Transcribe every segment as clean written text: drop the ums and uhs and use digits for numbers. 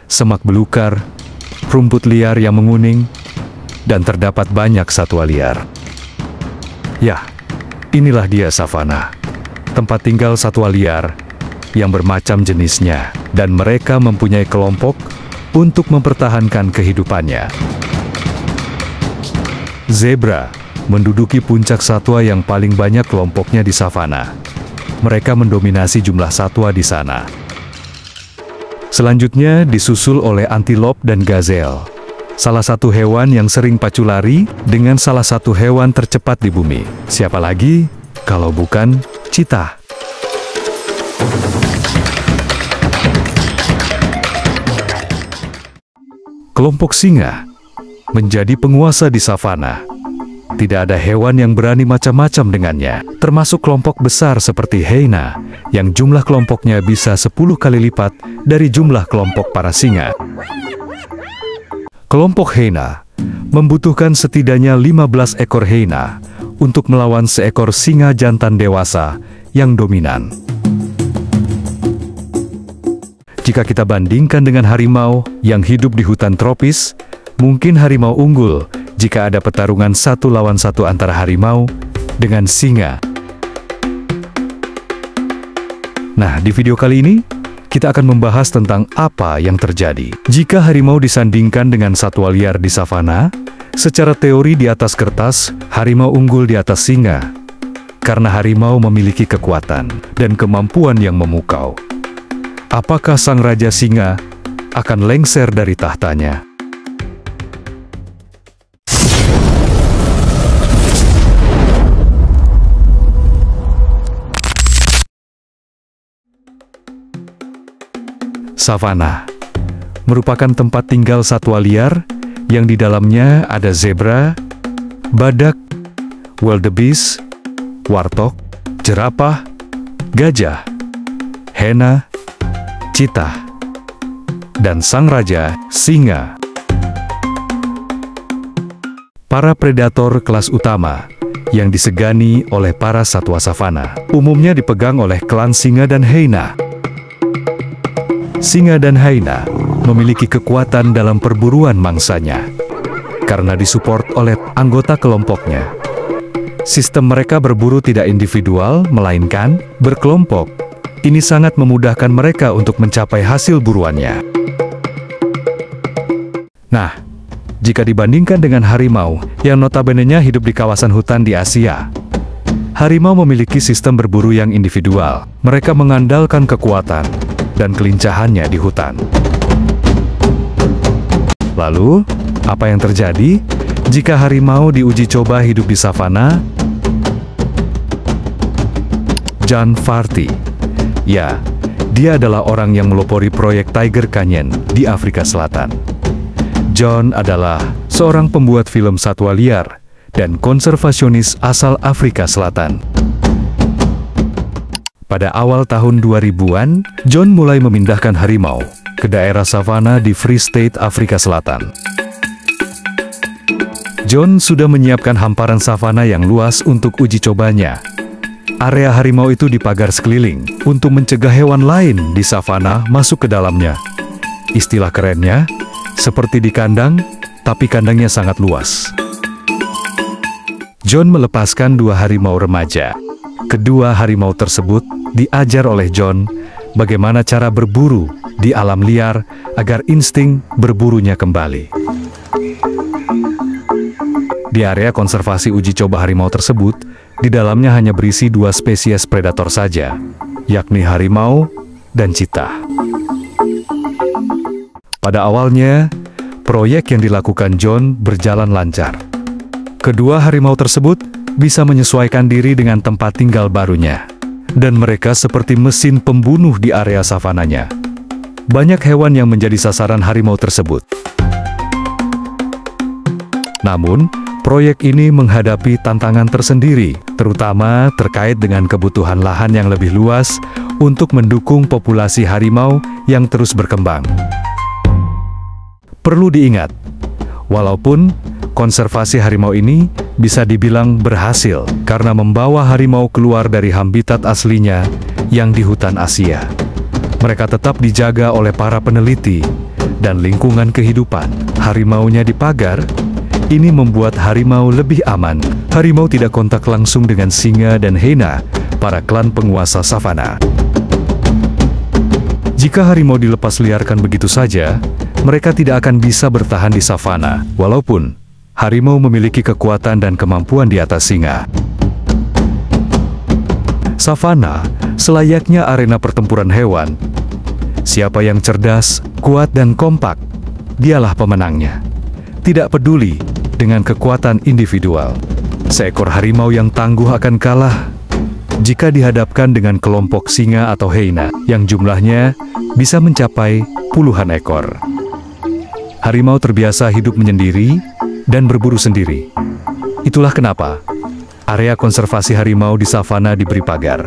semak belukar, rumput liar yang menguning, dan terdapat banyak satwa liar. Ya, inilah dia savana, tempat tinggal satwa liar yang bermacam jenisnya, dan mereka mempunyai kelompok untuk mempertahankan kehidupannya. Zebra menduduki puncak satwa yang paling banyak kelompoknya di savana. Mereka mendominasi jumlah satwa di sana. Selanjutnya disusul oleh antilop dan gazelle, salah satu hewan yang sering pacu lari dengan salah satu hewan tercepat di bumi. Siapa lagi kalau bukan cheetah? Kelompok singa menjadi penguasa di savana. Tidak ada hewan yang berani macam-macam dengannya, termasuk kelompok besar seperti hyena, yang jumlah kelompoknya bisa 10 kali lipat dari jumlah kelompok para singa. Kelompok hyena membutuhkan setidaknya 15 ekor hyena untuk melawan seekor singa jantan dewasa yang dominan. Jika kita bandingkan dengan harimau yang hidup di hutan tropis, mungkin harimau unggul jika ada pertarungan 1 lawan 1 antara harimau dengan singa. Nah, di video kali ini, kita akan membahas tentang apa yang terjadi jika harimau disandingkan dengan satwa liar di savana. Secara teori di atas kertas, harimau unggul di atas singa, karena harimau memiliki kekuatan dan kemampuan yang memukau. Apakah sang raja singa akan lengser dari tahtanya? Savana merupakan tempat tinggal satwa liar yang di dalamnya ada zebra, badak, wildebeest, warthog, jerapah, gajah, hyena, cheetah, dan sang raja singa. Para predator kelas utama yang disegani oleh para satwa savana umumnya dipegang oleh klan singa dan hyena. Singa dan hyena memiliki kekuatan dalam perburuan mangsanya karena disupport oleh anggota kelompoknya. Sistem mereka berburu tidak individual, melainkan berkelompok. Ini sangat memudahkan mereka untuk mencapai hasil buruannya. Nah, jika dibandingkan dengan harimau yang notabene-nya hidup di kawasan hutan di Asia, harimau memiliki sistem berburu yang individual. Mereka mengandalkan kekuatan dan kelincahannya di hutan. Lalu, apa yang terjadi jika harimau diuji coba hidup di savana? John Farty, ya, dia adalah orang yang melopori proyek Tiger Canyon di Afrika Selatan. John adalah seorang pembuat film satwa liar dan konservasionis asal Afrika Selatan. Pada awal tahun 2000-an, John mulai memindahkan harimau ke daerah savana di Free State, Afrika Selatan. John sudah menyiapkan hamparan savana yang luas untuk uji cobanya. Area harimau itu dipagar sekeliling untuk mencegah hewan lain di savana masuk ke dalamnya. Istilah kerennya, seperti di kandang, tapi kandangnya sangat luas. John melepaskan 2 harimau remaja. Kedua harimau tersebut diajar oleh John bagaimana cara berburu di alam liar agar insting berburunya kembali. Di area konservasi uji coba harimau tersebut, di dalamnya hanya berisi 2 spesies predator saja, yakni harimau dan cheetah. Pada awalnya, proyek yang dilakukan John berjalan lancar. Kedua harimau tersebut bisa menyesuaikan diri dengan tempat tinggal barunya, dan mereka seperti mesin pembunuh di area savananya. Banyak hewan yang menjadi sasaran harimau tersebut. Namun, proyek ini menghadapi tantangan tersendiri, terutama terkait dengan kebutuhan lahan yang lebih luas untuk mendukung populasi harimau yang terus berkembang. Perlu diingat, walaupun konservasi harimau ini bisa dibilang berhasil karena membawa harimau keluar dari habitat aslinya yang di hutan Asia. Mereka tetap dijaga oleh para peneliti dan lingkungan kehidupan. Harimaunya dipagar, ini membuat harimau lebih aman. Harimau tidak kontak langsung dengan singa dan hyena, para klan penguasa savana. Jika harimau dilepas liarkan begitu saja, mereka tidak akan bisa bertahan di savana, walaupun harimau memiliki kekuatan dan kemampuan di atas singa. Savana selayaknya arena pertempuran hewan. Siapa yang cerdas, kuat, dan kompak, dialah pemenangnya. Tidak peduli dengan kekuatan individual. Seekor harimau yang tangguh akan kalah jika dihadapkan dengan kelompok singa atau hyena yang jumlahnya bisa mencapai puluhan ekor. Harimau terbiasa hidup menyendiri dan berburu sendiri. Itulah kenapa area konservasi harimau di savana diberi pagar.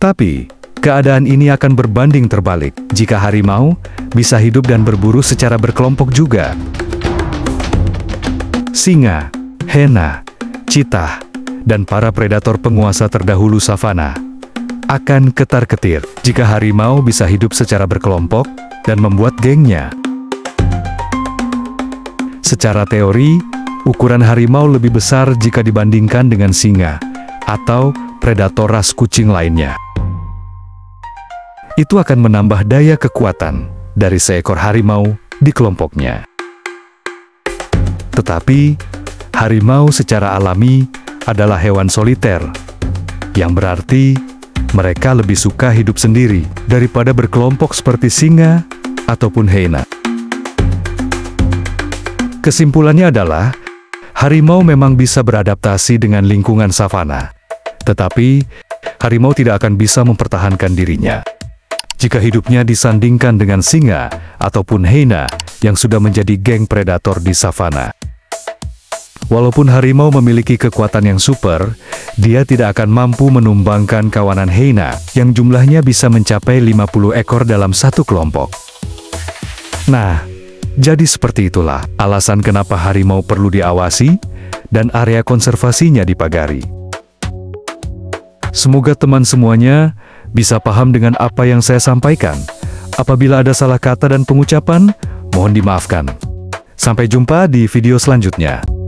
Tapi, keadaan ini akan berbanding terbalik jika harimau bisa hidup dan berburu secara berkelompok juga. Singa, hyena, cheetah, dan para predator penguasa terdahulu savana akan ketar-ketir jika harimau bisa hidup secara berkelompok dan membuat gengnya. Secara teori, ukuran harimau lebih besar jika dibandingkan dengan singa atau predator ras kucing lainnya. Itu akan menambah daya kekuatan dari seekor harimau di kelompoknya. Tetapi, harimau secara alami adalah hewan soliter, yang berarti mereka lebih suka hidup sendiri daripada berkelompok seperti singa ataupun hyena. Kesimpulannya adalah, harimau memang bisa beradaptasi dengan lingkungan savana, tetapi harimau tidak akan bisa mempertahankan dirinya jika hidupnya disandingkan dengan singa ataupun hyena yang sudah menjadi geng predator di savana. Walaupun harimau memiliki kekuatan yang super, dia tidak akan mampu menumbangkan kawanan hyena yang jumlahnya bisa mencapai 50 ekor dalam satu kelompok. Nah, jadi seperti itulah alasan kenapa harimau perlu diawasi dan area konservasinya dipagari. Semoga teman semuanya bisa paham dengan apa yang saya sampaikan. Apabila ada salah kata dan pengucapan, mohon dimaafkan. Sampai jumpa di video selanjutnya.